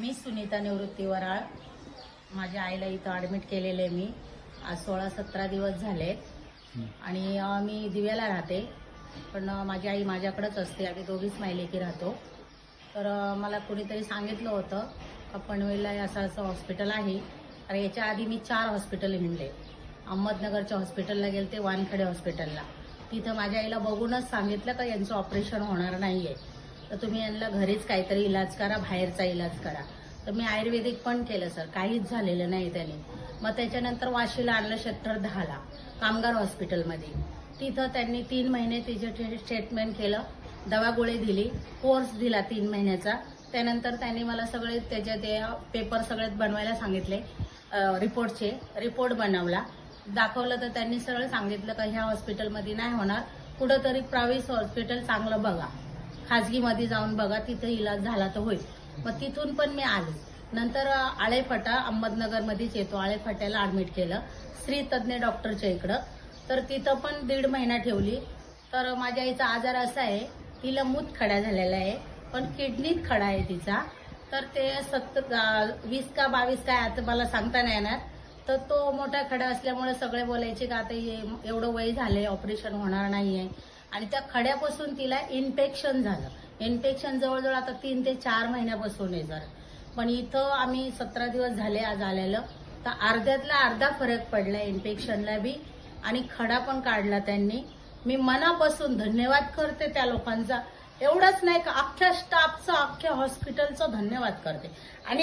मी सुनीता निवृत्ती वराळ. माझ्या आईला इथं ॲडमिट केलेले मी आज 16-17 दिवस झाले आणि मी दिव्याला राहते, पण माझी आई माझ्याकडेच असते. आम्ही दोघीच मायलेकी राहतो. तर मला कोणीतरी सांगितलं होतं का पनवेलला असं असं हॉस्पिटल आहे. तर याच्या आधी मी 4 हॉस्पिटल हिंडले. अहमदनगरच्या हॉस्पिटलला गेले, वानखेडे हॉस्पिटलला. तिथं माझ्या आईला बघूनच सांगितलं का यांचं ऑपरेशन होणार नाही आहे, तर तुम्ही यांना घरीच काहीतरी इलाज करा, बाहेरचा इलाज करा. तर मी आयुर्वेदिक पण केलं सर, काहीच झालेलं नाही त्याने. मग त्याच्यानंतर वाशीला आणलं सेक्टर 10ला कामगार हॉस्पिटलमध्ये. तिथं त्यांनी 3 महिने तिचे ट्रीटमेंट केलं, दवा गोळी दिली, कोर्स दिला 3 महिन्याचा. त्यानंतर त्यांनी मला सगळे त्याचे ते पेपर सगळे बनवायला सांगितले, रिपोर्ट बनवला, दाखवलं. तर त्यांनी सगळं सांगितलं का ह्या हॉस्पिटलमध्ये नाही होणार, कुठंतरी प्रायव्हेट हॉस्पिटल चांगलं बघा, खाजगीमध्ये जाऊन बघा, तिथं इलाज झाला तर होईल. मग तिथून पण मी आले. नंतर आळेफाटा अहमदनगरमध्येच येतो, आळेफाट्याला ॲडमिट केलं श्री तज्ञ डॉक्टरच्या इकडं. तर तिथं पण 1.5 महिना ठेवली. तर माझ्या आईचा आजार असा आहे, तिला मूतखडा झालेला आहे, पण किडनीत खडा आहे तिचा. तर ते 20 का 22 काय आता मला सांगता नाही येणार. तर तो मोठा खडा असल्यामुळे सगळे बोलायचे का आता एवढं वय झालंय, ऑपरेशन होणार नाहीये. आणि त्या खड्यापासून तिला इन्फेक्शन झालं. इन्फेक्शन जवळजवळ आता 3 ते 4 महिन्यापासून आहे जर. पण इथं आम्ही 17 दिवस झाले आज आलेलं, तर अर्ध्यातला अर्धा फरक पडला इन्फेक्शनला बी, आणि खडा पण काढला त्यांनी. मी मनापासून धन्यवाद करते त्या लोकांचा. एवढंच नाही का, अख्ख्या स्टाफचा, अख्ख्या हॉस्पिटलचा धन्यवाद करते. आणि